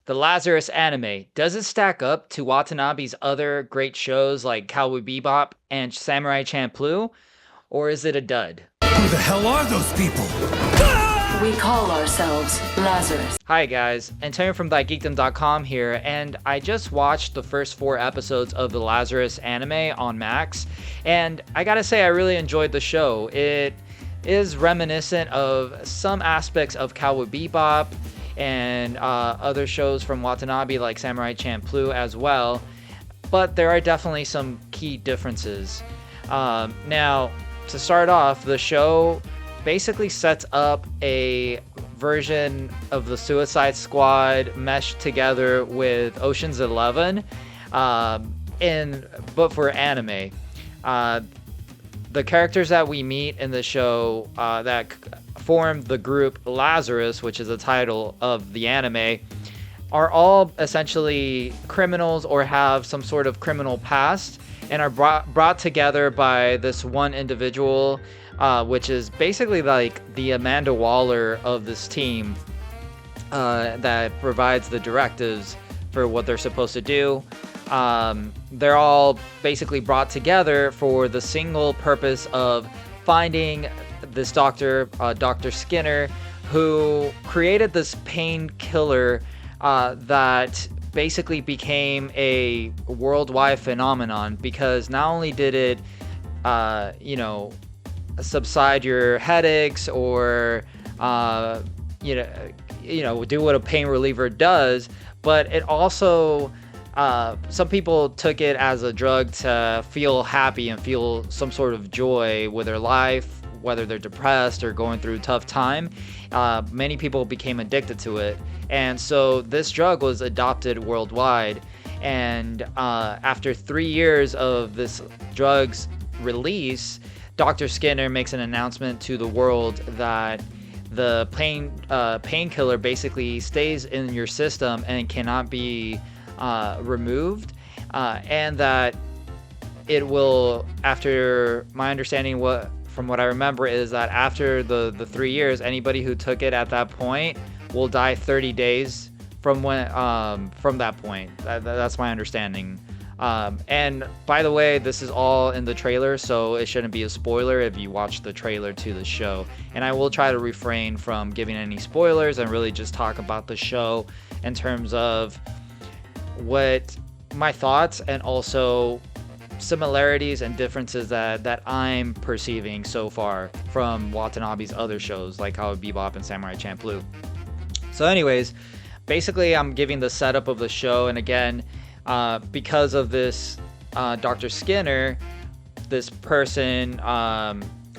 The Lazarus anime, does it stack up to Watanabe's other great shows like Cowboy Bebop and Samurai Champloo, or is it a dud? Who the hell are those people? We call ourselves Lazarus. Hi guys, Antonio from ThyGeekdom.com here, and I just watched the first 4 episodes of the Lazarus anime on Max, and I gotta say I really enjoyed the show. It is reminiscent of some aspects of Cowboy Bebop and other shows from Watanabe like Samurai Champloo as well, but there are definitely some key differences. Now, to start off, the show basically sets up a version of the Suicide Squad meshed together with Ocean's 11, but for anime. The characters that we meet in the show that form the group Lazarus, which is the title of the anime, are all essentially criminals or have some sort of criminal past, and are brought together by this one individual, which is basically like the Amanda Waller of this team, that provides the directives for what they're supposed to do. They're all basically brought together for the single purpose of finding this doctor, Dr. Skinner, who created this painkiller that basically became a worldwide phenomenon, because not only did it, subside your headaches or, do what a pain reliever does, but it also, some people took it as a drug to feel happy and feel some sort of joy with their life, whether they're depressed or going through a tough time. Many people became addicted to it. And so this drug was adopted worldwide. And after 3 years of this drug's release, Dr. Skinner makes an announcement to the world that the painkiller basically stays in your system and cannot be removed, and that it will, after my understanding, from what I remember, is that after the 3 years, anybody who took it at that point will die 30 days from that point. That's my understanding. And by the way, this is all in the trailer, so it shouldn't be a spoiler if you watch the trailer to the show. And I will try to refrain from giving any spoilers and really just talk about the show in terms of what my thoughts and also similarities and differences that I'm perceiving so far from Watanabe's other shows like Cowboy Bebop and Samurai Champloo. So anyways, basically I'm giving the setup of the show, and again, because of this Dr. Skinner, this person,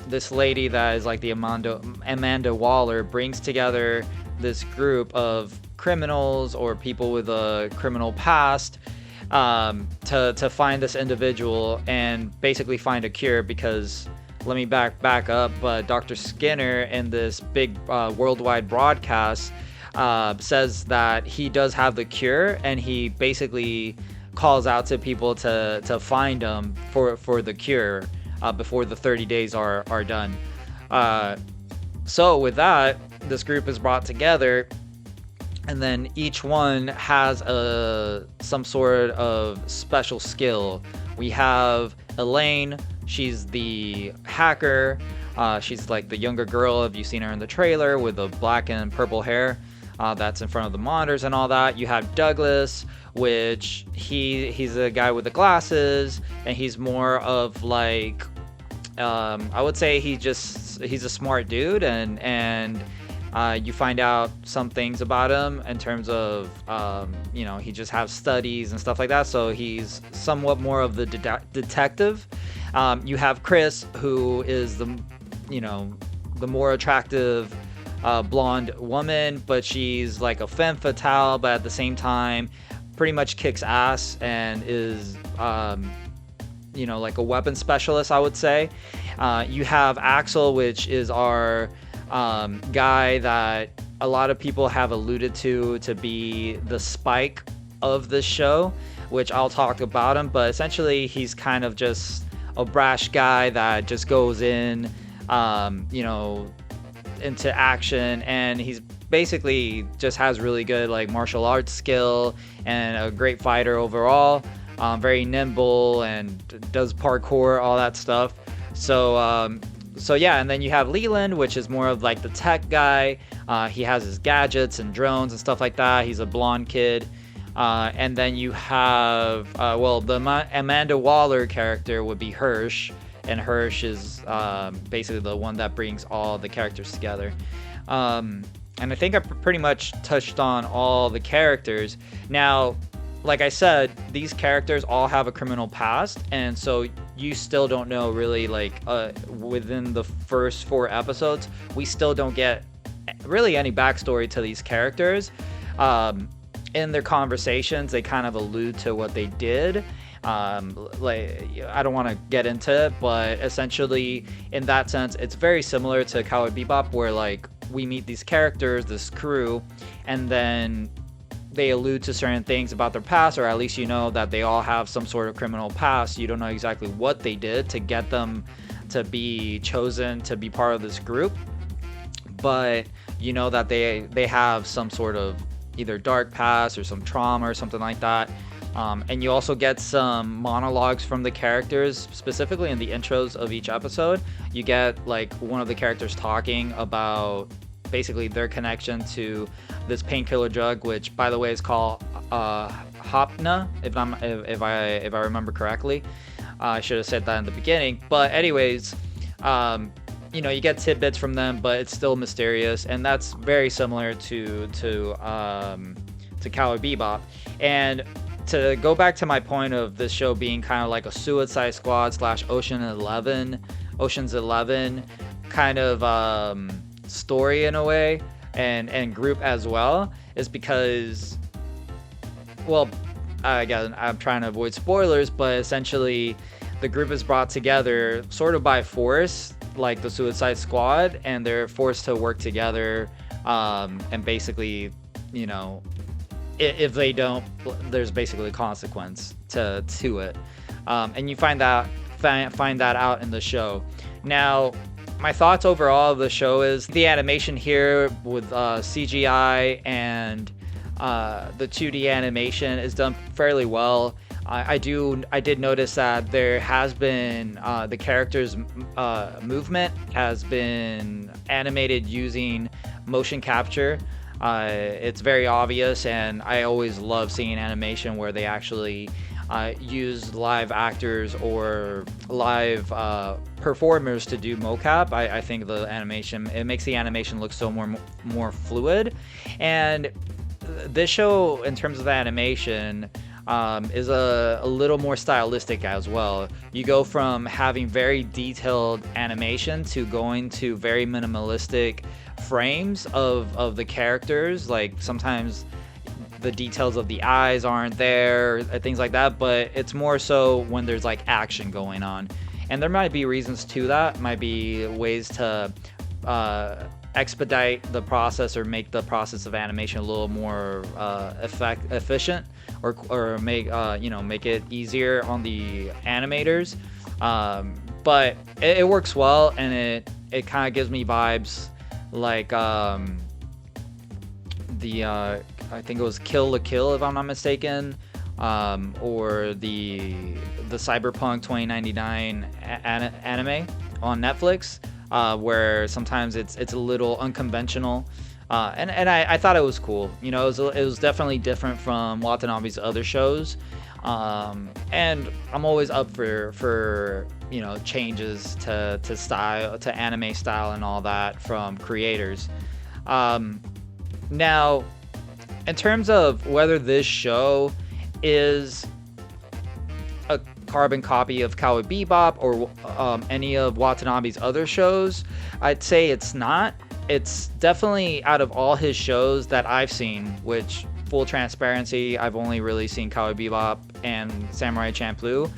this lady that is like the Amanda Waller, brings together this group of criminals or people with a criminal past to find this individual and basically find a cure. Because let me back up, Dr. Skinner in this big worldwide broadcast says that he does have the cure, and he basically calls out to people to find him for the cure before the 30 days are done. So with that, this group is brought together, and then each one has some sort of special skill. We have Elaine. She's the hacker. She's like the younger girl, if you've seen her in the trailer, with the black and purple hair. That's in front of the monitors and all that. You have Douglas, which he's a guy with the glasses, and he's more of like, I would say he's a smart dude, and you find out some things about him in terms of, he just has studies and stuff like that, so he's somewhat more of the detective. You have Chris, who is the more attractive blonde woman, but she's like a femme fatale, but at the same time pretty much kicks ass and is like a weapon specialist, I would say. You have Axel, which is our guy that a lot of people have alluded to be the Spike of this show, which I'll talk about him, but essentially he's kind of just a brash guy that just goes in, into action, and he's basically just has really good like martial arts skill and a great fighter overall. Very nimble and does parkour, all that stuff. So yeah, and then you have Leland, which is more of like the tech guy. He has his gadgets and drones and stuff like that. He's a blonde kid. And then you have, the Amanda Waller character would be Hirsch, and Hirsch is basically the one that brings all the characters together. And I think I pretty much touched on all the characters. Now, like I said, these characters all have a criminal past, and so you still don't know really, like, within the first 4 episodes, we still don't get really any backstory to these characters. In their conversations, they kind of allude to what they did. Like, I don't want to get into it, but essentially, in that sense, it's very similar to Cowboy Bebop, where like we meet these characters, this crew, and then they allude to certain things about their past, or at least you know that they all have some sort of criminal past. You don't know exactly what they did to get them to be chosen to be part of this group, but you know that they have some sort of either dark past or some trauma or something like that. And you also get some monologues from the characters, specifically in the intros of each episode. You get like one of the characters talking about basically their connection to this painkiller drug, which by the way is called Hopna, if I remember correctly. I should have said that in the beginning, but anyways, you know, you get tidbits from them, but it's still mysterious, and that's very similar to Cowboy Bebop. And to go back to my point of this show being kind of like a Suicide Squad / Ocean's 11 kind of story in a way, and group as well, is because, well, again, I'm trying to avoid spoilers, but essentially the group is brought together sort of by force, like the Suicide Squad, and they're forced to work together, and basically, you know, if they don't, there's basically a consequence to it, and you find that out in the show. Now, my thoughts overall of the show is the animation here with CGI and the 2D animation is done fairly well. I did notice that there has been the characters' movement has been animated using motion capture. It's very obvious, and I always love seeing animation where they actually use live actors or live performers to do mocap. I think the animation, it makes the animation look so more fluid. And this show, in terms of the animation, is a little more stylistic as well. You go from having very detailed animation to going to very minimalistic frames of the characters. Like sometimes the details of the eyes aren't there, things like that, but it's more so when there's like action going on. And there might be reasons to that, might be ways to expedite the process or make the process of animation a little more efficient, or make make it easier on the animators. But it works well, and it kind of gives me vibes like I think it was Kill la Kill, if I'm not mistaken, or the Cyberpunk 2099 anime on Netflix, where sometimes it's a little unconventional, and I thought it was cool. You know, it was definitely different from Watanabe's other shows, and I'm always up for you know, changes to style, to anime style and all that from creators. Now, in terms of whether this show is a carbon copy of Cowboy Bebop or any of Watanabe's other shows, I'd say it's not. It's definitely, out of all his shows that I've seen, which, full transparency, I've only really seen Cowboy Bebop and Samurai Champloo,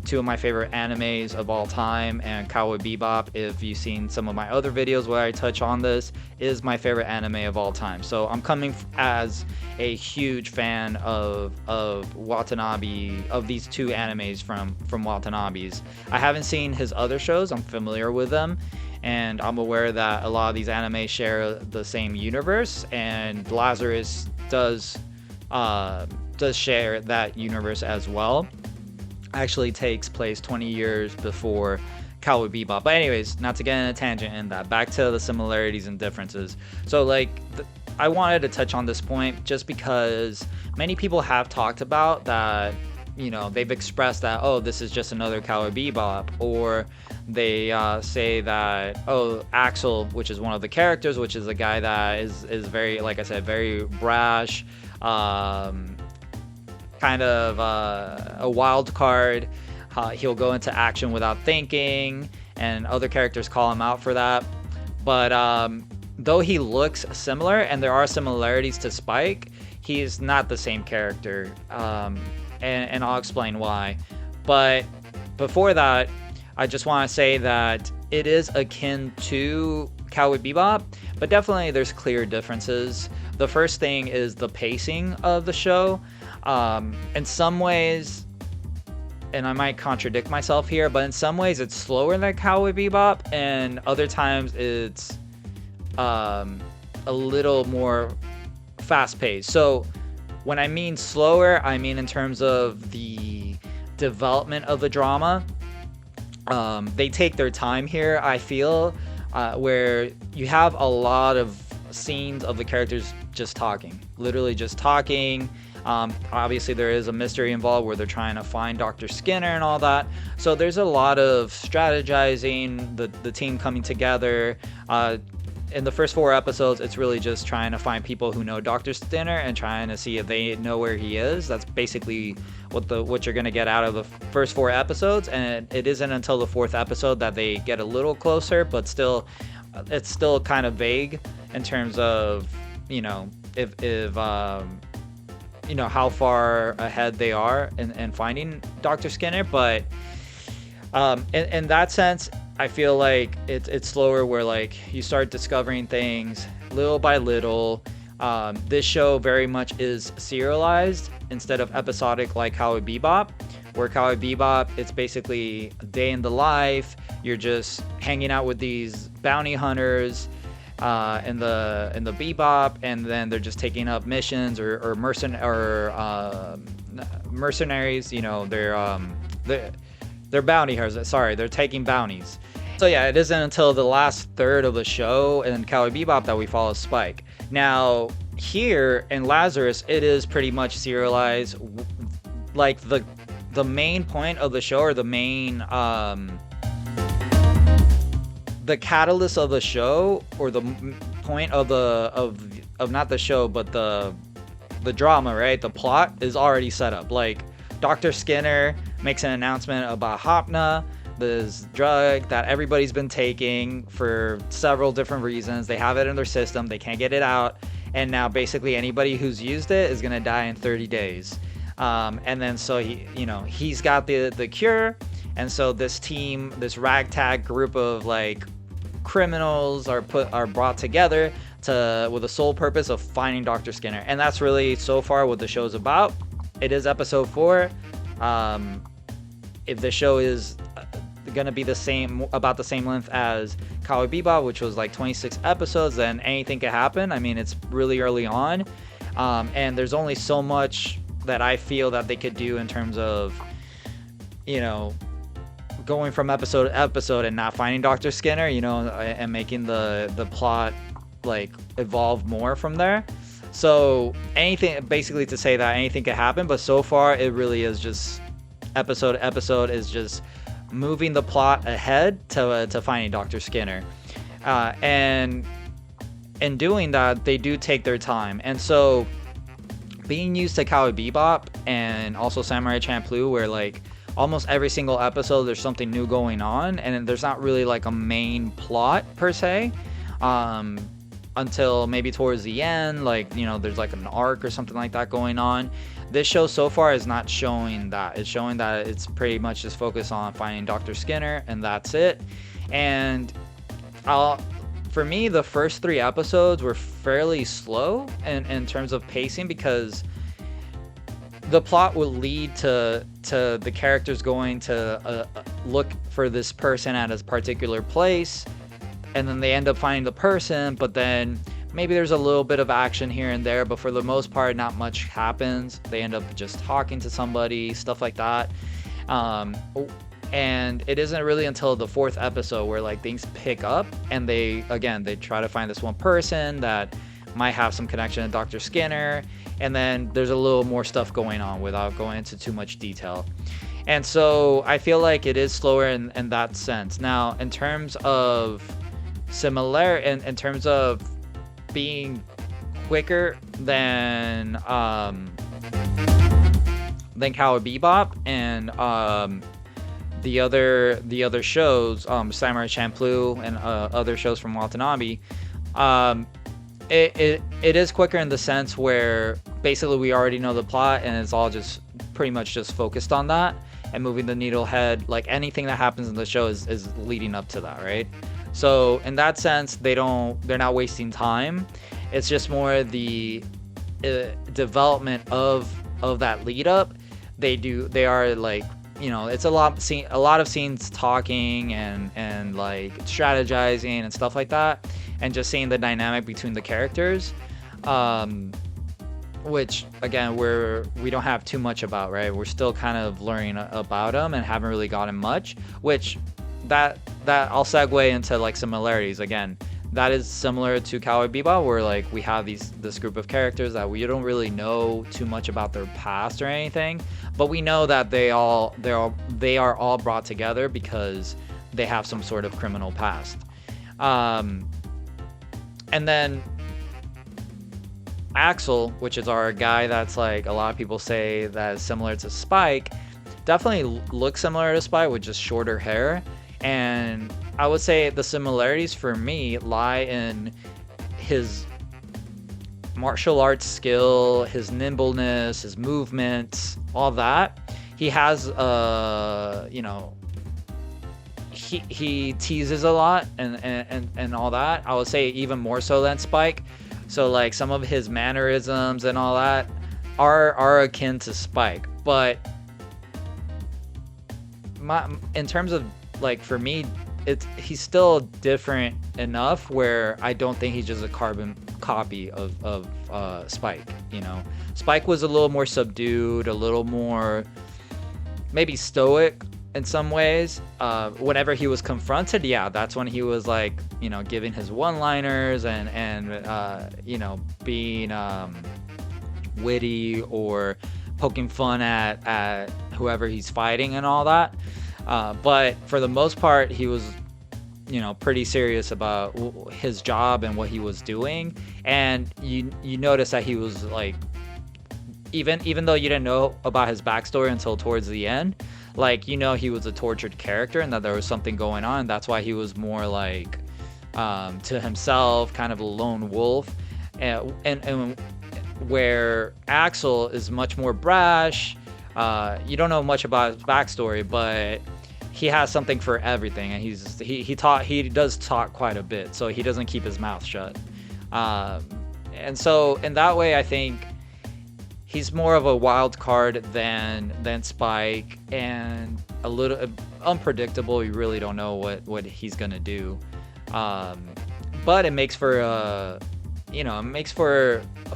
two of my favorite animes of all time, and Cowboy Bebop, if you've seen some of my other videos where I touch on this, is my favorite anime of all time. So I'm coming as a huge fan of Watanabe, of these two animes from Watanabe's. I haven't seen his other shows, I'm familiar with them, and I'm aware that a lot of these anime share the same universe, and Lazarus does share that universe as well. Actually takes place 20 years before Cowboy Bebop. But anyways, not to get in a tangent in that, back to the similarities and differences. So like I wanted to touch on this point just because many people have talked about that, you know, they've expressed that, oh, this is just another Cowboy Bebop, or they say that, oh, Axel, which is one of the characters, which is a guy that is very, like I said, very brash, kind of a wild card. He'll go into action without thinking, and other characters call him out for that. But though he looks similar, and there are similarities to Spike, he's not the same character, and I'll explain why. But before that, I just want to say that it is akin to Cowboy Bebop, but definitely there's clear differences. The first thing is the pacing of the show. In some ways, and I might contradict myself here, but in some ways it's slower than Cowboy Bebop, and other times it's a little more fast-paced. So when I mean slower, I mean in terms of the development of the drama. They take their time here, I feel, where you have a lot of scenes of the characters just talking, literally just talking. Obviously there is a mystery involved where they're trying to find Dr. Skinner and all that. So there's a lot of strategizing, the team coming together. In the first 4 episodes, it's really just trying to find people who know Dr. Skinner and trying to see if they know where he is. That's basically what you're going to get out of the first 4 episodes. And it isn't until the 4th episode that they get a little closer, but still, it's still kind of vague in terms of, you know, if you know, how far ahead they are in finding Dr. Skinner. But in that sense, I feel like it's slower, where like you start discovering things little by little. This show very much is serialized instead of episodic like Cowboy Bebop, where Cowboy Bebop, it's basically a day in the life. You're just hanging out with these bounty hunters in the Bebop, and then they're just taking up missions or mercenaries. You know, they're bounty hunters. Sorry, they're taking bounties. So yeah, it isn't until the last third of the show in Cowboy Bebop that we follow Spike. Now here in Lazarus, it is pretty much serialized. Like the main point of the show, or the main the catalyst of the show, or the point of not the show but the drama, right? The plot is already set up. Like Dr. Skinner makes an announcement about Hopna, this drug that everybody's been taking for several different reasons. They have it in their system, they can't get it out, and now basically anybody who's used it is gonna die in 30 days. And then so he's got the cure, and so this team, this ragtag group of like criminals are brought together with the sole purpose of finding Dr. Skinner. And that's really so far what the show's about. It is episode 4. If the show is gonna be about the same length as Cowboy Bebop, which was like 26 episodes, then anything could happen. I mean, it's really early on, and there's only so much that I feel that they could do in terms of, you know, going from episode to episode and not finding Dr. Skinner, you know, and making the plot like evolve more from there. So anything, basically to say that anything could happen, but so far it really is just episode to episode is just moving the plot ahead to finding Dr. Skinner. And in doing that, they do take their time. And so being used to Cowboy Bebop and also Samurai Champloo, where like almost every single episode there's something new going on, and there's not really like a main plot per se, until maybe towards the end, like, you know, there's like an arc or something like that going on. This show so far is not showing that. It's showing that it's pretty much just focused on finding Dr. Skinner, and that's it. And for me, the first 3 episodes were fairly slow in terms of pacing, because the plot will lead to the characters going to look for this person at a particular place, and then they end up finding the person, but then maybe there's a little bit of action here and there, but for the most part, not much happens. They end up just talking to somebody, stuff like that. And it isn't really until the 4th episode where like things pick up, and they try to find this one person that might have some connection to Dr. Skinner, and then there's a little more stuff going on without going into too much detail. And so I feel like it is slower in that sense. Now, in terms of in terms of being quicker than Cowboy Bebop and the other shows, Samurai Champloo and other shows from Watanabe, it is quicker in the sense where basically we already know the plot and it's all just pretty much just focused on that and moving the needle ahead. Like anything that happens in the show is leading up to that, right? So in that sense, they're not wasting time. It's just more the development of that lead up. They are like, you know, it's a lot of scenes talking and like strategizing and stuff like that, and just seeing the dynamic between the characters, which again we don't have too much about, right? We're still kind of learning about them and haven't really gotten much, which that I'll segue into like similarities. Again, that is similar to Cowboy Bebop, where like we have this group of characters that we don't really know too much about their past or anything, but we know that they are all brought together because they have some sort of criminal past. And then Axel, which is our guy that's like a lot of people say that is similar to Spike, definitely looks similar to Spike with just shorter hair. And I would say the similarities for me lie in his martial arts skill, his nimbleness, his movements, all that. He has, you know, he teases a lot and all that. I would say even more so than Spike. So like some of his mannerisms and all that are akin to Spike. But in terms of like, for me, he's still different enough where I don't think he's just a carbon copy of Spike. You know, Spike was a little more subdued, a little more maybe stoic in some ways. Whenever he was confronted, yeah, that's when he was like, you know, giving his one-liners and you know, being witty or poking fun at whoever he's fighting and all that. But for the most part, he was, you know, pretty serious about his job and what he was doing. And you notice that he was like, even though you didn't know about his backstory until towards the end, like, you know, he was a tortured character and that there was something going on. That's why he was more like to himself, kind of a lone wolf, and where Axel is much more brash. You don't know much about his backstory, but he has something for everything, and he does talk quite a bit, so he doesn't keep his mouth shut. And so in that way, I think he's more of a wild card than Spike, and a little unpredictable. You really don't know what he's gonna do. But it makes for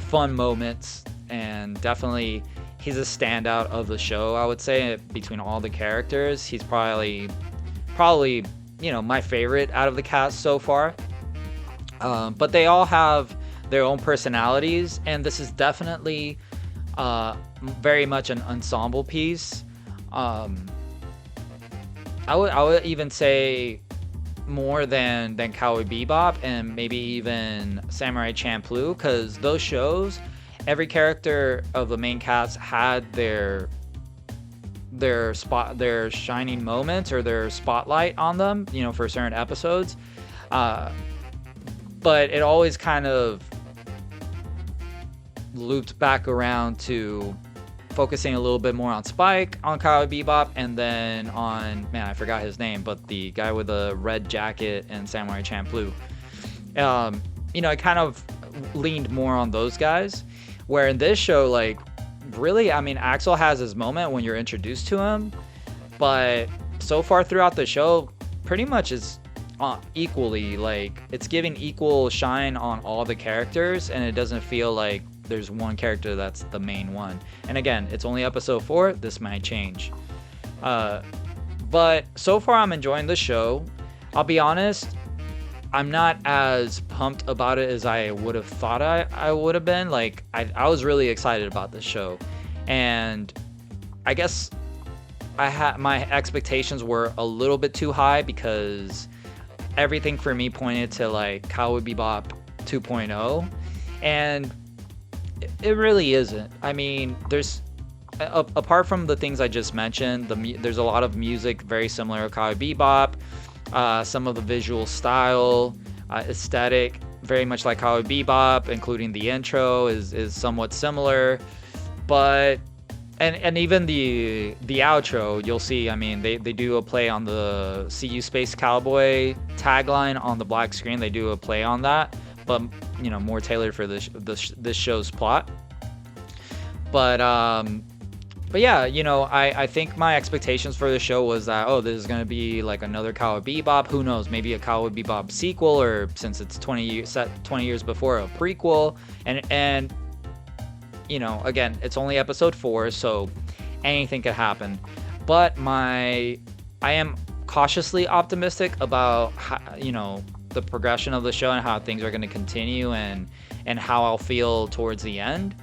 fun moments, and definitely he's a standout of the show. I would say between all the characters, he's probably you know, my favorite out of the cast so far. But they all have their own personalities, and this is definitely very much an ensemble piece. I would even say more than Cowboy Bebop and maybe even Samurai Champloo, because those shows, every character of the main cast had their shining moments or their spotlight on them, you know, for certain episodes. But it always kind of looped back around to focusing a little bit more on Spike on Cowboy Bebop, and then on, man, I forgot his name, but the guy with the red jacket in Samurai Champloo. You know, it kind of leaned more on those guys. Where in this show, like, really, I mean, Axel has his moment when you're introduced to him, but so far throughout the show, pretty much is equally, like it's giving equal shine on all the characters, and it doesn't feel like there's one character that's the main one. And again, it's only episode 4. This might change. But so far I'm enjoying the show. I'll be honest, I'm not as pumped about it as I would have thought I would have been. Like, I was really excited about this show. And I guess my expectations were a little bit too high because everything for me pointed to like Cowboy Bebop 2.0. And it really isn't. I mean, there's... apart from the things I just mentioned, there's a lot of music very similar to Cowboy Bebop. Some of the visual style, aesthetic, very much like Cowboy Bebop, including the intro is somewhat similar. But and even the outro, you'll see. I mean, they do a play on the "See You Space Cowboy" tagline on the black screen. They do a play on that, but you know, more tailored for this show's plot. But yeah, you know, I think my expectations for the show was that, oh, this is going to be like another Cowboy Bebop. Who knows? Maybe a Cowboy Bebop sequel, or since it's 20 years before, a prequel. And you know, again, it's only episode 4, so anything could happen. But I am cautiously optimistic about how, you know, the progression of the show and how things are going to continue and how I'll feel towards the end.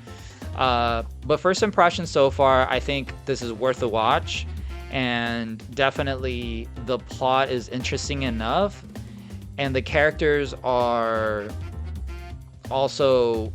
But first impressions so far, I think this is worth a watch, and definitely the plot is interesting enough, and the characters are also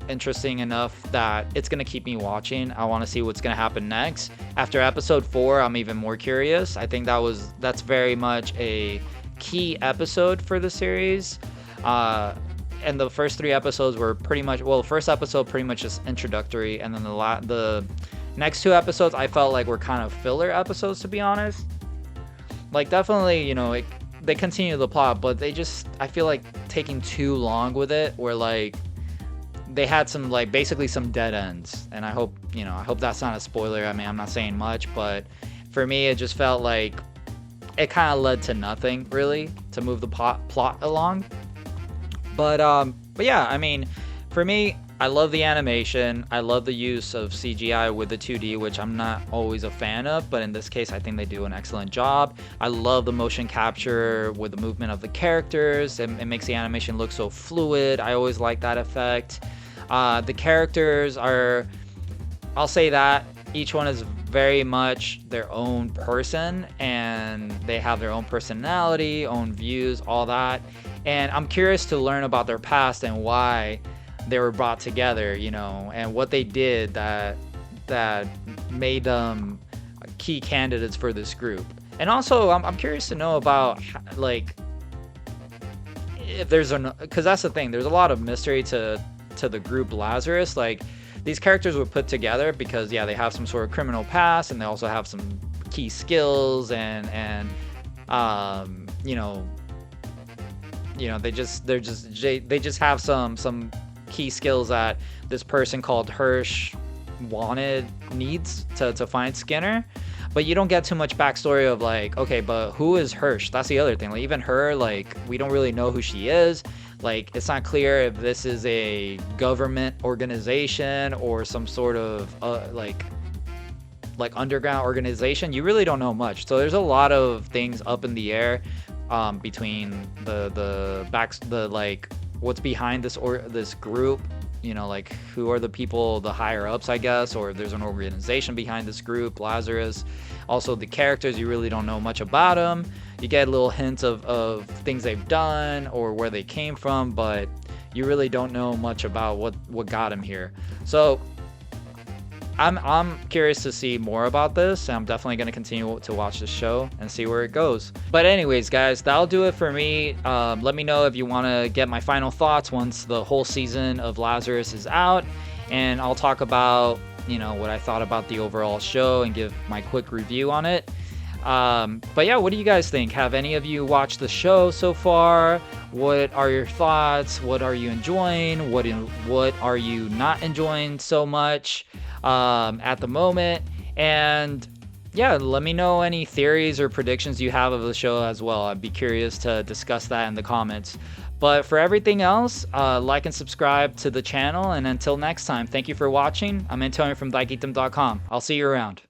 interesting enough that it's going to keep me watching. I want to see what's going to happen next. After episode 4, I'm even more curious. I think that's very much a key episode for the series. And the first 3 episodes were pretty much, well, the first episode pretty much just introductory, and then the next 2 episodes I felt like were kind of filler episodes, to be honest. Like, definitely, you know, they continue the plot, but they just, I feel like taking too long with it, where like they had some, like, basically some dead ends. And I hope that's not a spoiler. I mean, I'm not saying much, but for me it just felt like it kind of led to nothing really to move the plot along. But yeah, I mean, for me, I love the animation. I love the use of CGI with the 2D, which I'm not always a fan of, but in this case, I think they do an excellent job. I love the motion capture with the movement of the characters. It makes the animation look so fluid. I always like that effect. The characters are, I'll say that, each one is very much their own person, and they have their own personality, own views, all that. And I'm curious to learn about their past and why they were brought together, you know, and what they did that made them key candidates for this group. And also, I'm curious to know about, like, if there's because that's the thing. There's a lot of mystery to the group Lazarus. Like, these characters were put together because, yeah, they have some sort of criminal past, and they also have some key skills, and they just have some key skills that this person called Hirsch needs to find Skinner. But you don't get too much backstory of, like, okay, but who is Hirsch? That's the other thing. Like, even her, like, we don't really know who she is. Like, it's not clear if this is a government organization or some sort of like underground organization. You really don't know much. So there's a lot of things up in the air between the like what's behind this group, you know, like who are the people, the higher ups, I guess, or if there's an organization behind this group, Lazarus. Also, the characters, you really don't know much about them. You get little hints of things they've done or where they came from, but you really don't know much about what got them here. So I'm curious to see more about this, and I'm definitely going to continue to watch the show and see where it goes. But anyways, guys, that'll do it for me. Let me know if you want to get my final thoughts once the whole season of Lazarus is out, and I'll talk about, you know, what I thought about the overall show and give my quick review on it. But yeah, what do you guys think? Have any of you watched the show so far? What are your thoughts? What are you enjoying? What are you not enjoying so much at the moment? And yeah, let me know any theories or predictions you have of the show as well. I'd be curious to discuss that in the comments. But for everything else, like and subscribe to the channel. And until next time, thank you for watching. I'm Antonio from ThyGeekdom.com. I'll see you around.